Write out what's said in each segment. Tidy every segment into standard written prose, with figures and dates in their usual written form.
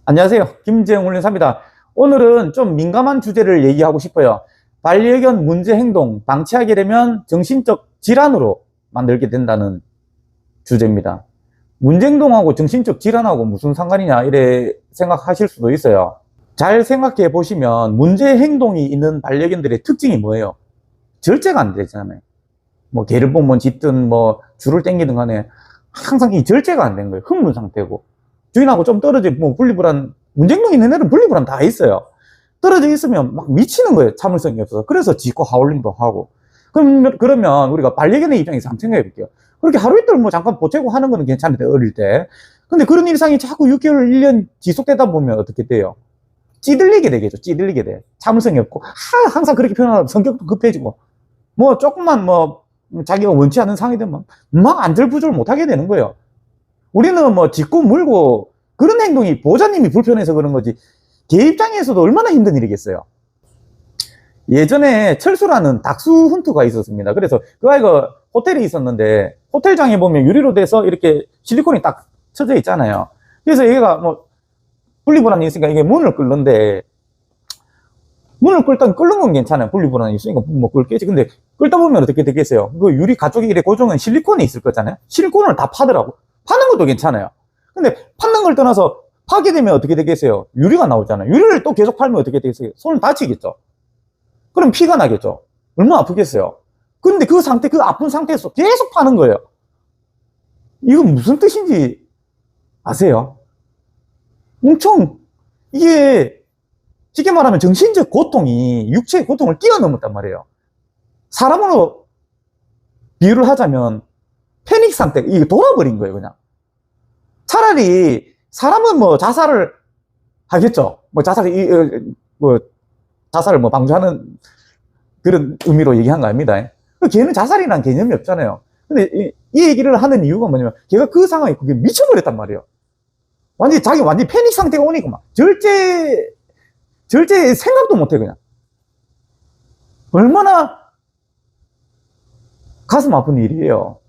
안녕하세요. 김재영 훈련사입니다. 오늘은 좀 민감한 주제를 얘기하고 싶어요. 반려견 문제 행동 방치하게 되면 정신적 질환으로 만들게 된다는 주제입니다. 문제 행동하고 정신적 질환하고 무슨 상관이냐 이래 생각하실 수도 있어요. 잘 생각해 보시면 문제 행동이 있는 반려견들의 특징이 뭐예요? 절제가 안 되잖아요. 뭐 개를 보면 짖든 뭐 줄을 당기든 간에 항상 이 절제가 안 된 거예요. 흥분 상태고. 주인하고 좀 떨어져, 뭐, 분리불안, 문제행동 있는 애는 분리불안 다 있어요. 떨어져 있으면 막 미치는 거예요. 참을성이 없어서. 그래서 짖고 하울링도 하고. 그러면 우리가 반려견의 입장에서 한번 생각해 볼게요. 그렇게 하루 이틀 뭐 잠깐 보채고 하는 거는 괜찮은데, 어릴 때. 근데 그런 일상이 자꾸 6개월, 1년 지속되다 보면 어떻게 돼요? 찌들리게 되겠죠. 찌들리게 돼. 참을성이 없고. 항상 그렇게 표현하면 성격도 급해지고. 뭐, 조금만 뭐, 자기가 원치 않는 상황이 되면 막 안절부절 못하게 되는 거예요. 우리는 뭐 짚고 물고 그런 행동이 보호자님이 불편해서 그런 거지 개 입장에서도 얼마나 힘든 일이겠어요. 예전에 철수라는 닥스 훈트가 있었습니다. 그래서 그 아이가 호텔에 있었는데 호텔장에 보면 유리로 돼서 이렇게 실리콘이 딱 쳐져 있잖아요. 그래서 얘가 뭐 분리불안이 있으니까 이게 문을 끌는데 문을 끌던 끓는 건 괜찮아요. 분리불안이 있으니까 뭐 끌겠지. 근데 끌다 보면 어떻게 되겠어요? 그 유리 가쪽에 이래 고정은 실리콘이 있을 거잖아요. 실리콘을 다 파더라고. 파는 것도 괜찮아요. 근데 파는 걸 떠나서 파게 되면 어떻게 되겠어요? 유리가 나오잖아요. 유리를 또 계속 팔면 어떻게 되겠어요? 손을 다치겠죠. 그럼 피가 나겠죠. 얼마나 아프겠어요. 그런데 그 상태, 그 아픈 상태에서 계속 파는 거예요. 이건 무슨 뜻인지 아세요? 엄청 이게 쉽게 말하면 정신적 고통이 육체의 고통을 뛰어넘었단 말이에요. 사람으로 비유를 하자면 패닉 상태, 이게 돌아버린 거예요, 그냥. 차라리 사람은 뭐 자살을 하겠죠. 뭐 자살을 뭐 방조하는 그런 의미로 얘기한 거 아닙니다. 걔는 자살이란 개념이 없잖아요. 근데 이 얘기를 하는 이유가 뭐냐면 걔가 그 상황에 그게 미쳐버렸단 말이에요. 완전히 패닉 상태가 오니까 막 절제 생각도 못해, 그냥. 얼마나 가슴 아픈 일이에요.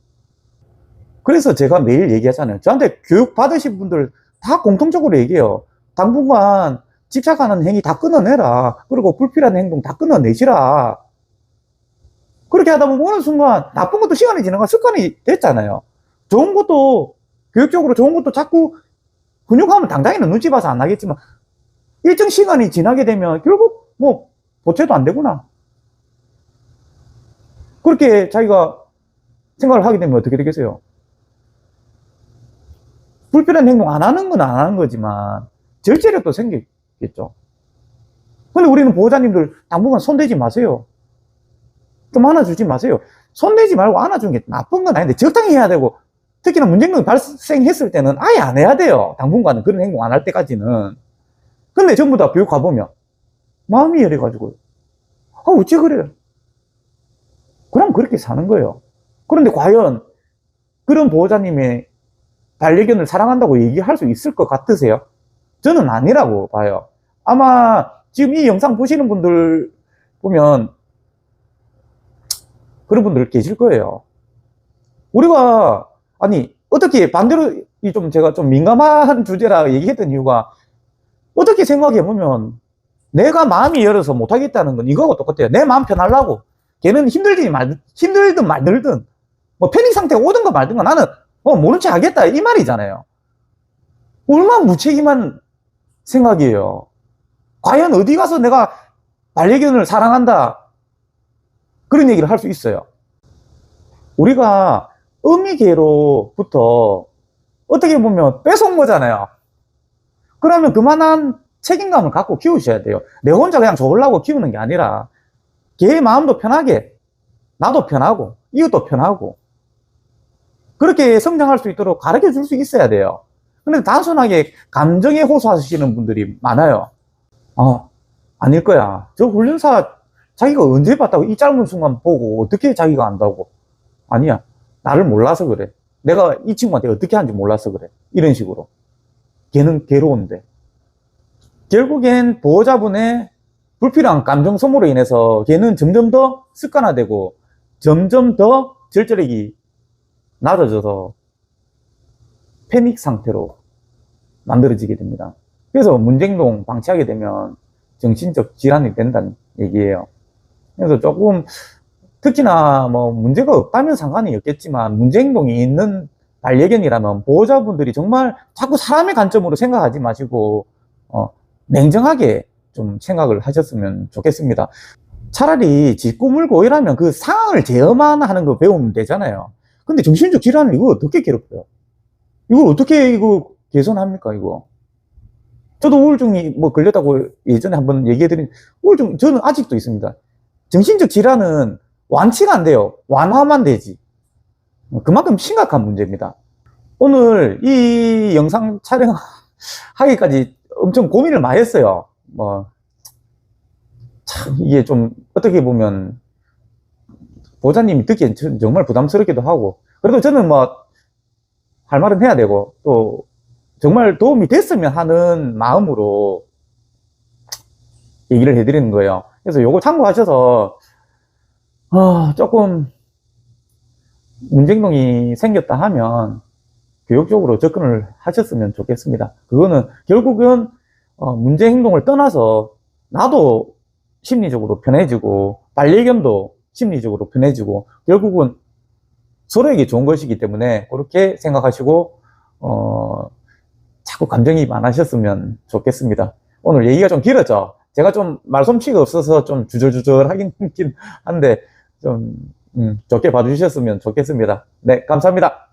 그래서 제가 매일 얘기하잖아요. 저한테 교육 받으신 분들 다 공통적으로 얘기해요. 당분간 집착하는 행위 다 끊어내라. 그리고 불필요한 행동 다 끊어내시라. 그렇게 하다 보면 어느 순간 나쁜 것도 시간이 지나가 습관이 됐잖아요. 좋은 것도, 교육적으로 좋은 것도 자꾸 근육하면 당장에는 눈치 봐서 안 하겠지만 일정 시간이 지나게 되면 결국 뭐 보채도 안 되구나. 그렇게 자기가 생각을 하게 되면 어떻게 되겠어요? 불필요한 행동 안 하는 건 안 하는 거지만 절제력도 생기겠죠. 근데 우리는 보호자님들 당분간 손대지 마세요. 좀 안아주지 마세요. 손대지 말고 안아주는 게 나쁜 건 아닌데 적당히 해야 되고, 특히나 문제행동이 발생했을 때는 아예 안 해야 돼요. 당분간은 그런 행동 안 할 때까지는. 근데 전부 다 교육 가보면 마음이 열해가지고 어째 그래요? 그럼 그렇게 사는 거예요. 그런데 과연 그런 보호자님의 반려견을 사랑한다고 얘기할 수 있을 것 같으세요? 저는 아니라고 봐요. 아마 지금 이 영상 보시는 분들 보면 그런 분들 계실 거예요. 우리가, 아니, 어떻게 반대로 제가 좀 민감한 주제라 얘기했던 이유가 어떻게 생각해 보면 내가 마음이 열어서 못하겠다는 건 이거하고 똑같아요. 내 마음 편하려고. 걔는 힘들든 말들든 뭐 패닉 상태가 오든가 말든가 나는 모른 체 하겠다 이 말이잖아요. 얼마나 무책임한 생각이에요. 과연 어디 가서 내가 반려견을 사랑한다 그런 얘기를 할 수 있어요. 우리가 어미개로부터 어떻게 보면 뺏어온 거잖아요. 그러면 그만한 책임감을 갖고 키우셔야 돼요. 내 혼자 그냥 좋으려고 키우는 게 아니라 걔의 마음도 편하게, 나도 편하고 이웃도 편하고 그렇게 성장할 수 있도록 가르쳐 줄 수 있어야 돼요. 근데 단순하게 감정에 호소하시는 분들이 많아요. 아닐 거야. 저 훈련사 자기가 언제 봤다고 이 짧은 순간 보고 어떻게 자기가 안다고. 아니야. 나를 몰라서 그래. 내가 이 친구한테 어떻게 하는지 몰라서 그래. 이런 식으로. 걔는 괴로운데. 결국엔 보호자분의 불필요한 감정 소모로 인해서 걔는 점점 더 습관화되고 점점 더 절제력이 낮아져서 패닉 상태로 만들어지게 됩니다. 그래서 문제행동 방치하게 되면 정신적 질환이 된다는 얘기예요. 그래서 조금 특히나 뭐 문제가 없다면 상관이 없겠지만 문제행동이 있는 반려견이라면 보호자분들이 정말 자꾸 사람의 관점으로 생각하지 마시고 냉정하게 좀 생각을 하셨으면 좋겠습니다. 차라리 지 꿈을 고이라면 그 상황을 제어만 하는 거 배우면 되잖아요. 근데 정신적 질환을 이거 어떻게 괴롭혀요? 이걸 어떻게 이거 개선합니까, 이거? 저도 우울증이 뭐 걸렸다고 예전에 한번 얘기해드린, 우울증 저는 아직도 있습니다. 정신적 질환은 완치가 안 돼요. 완화만 되지. 그만큼 심각한 문제입니다. 오늘 이 영상 촬영하기까지 엄청 고민을 많이 했어요. 참, 이게 좀, 어떻게 보면, 보호자님이 듣기엔 정말 부담스럽기도 하고, 그래도 저는 할 말은 해야 되고, 또, 정말 도움이 됐으면 하는 마음으로 얘기를 해드리는 거예요. 그래서 요거 참고하셔서, 조금, 문제행동이 생겼다 하면, 교육적으로 접근을 하셨으면 좋겠습니다. 그거는, 결국은, 문제행동을 떠나서, 나도 심리적으로 편해지고, 반려견도 심리적으로 편해지고, 결국은 서로에게 좋은 것이기 때문에, 그렇게 생각하시고, 자꾸 감정이입 안 하셨으면 좋겠습니다. 오늘 얘기가 좀 길었죠? 제가 좀 말솜씨가 없어서 좀 주절주절하긴 한데, 좀, 좋게 봐주셨으면 좋겠습니다. 네, 감사합니다.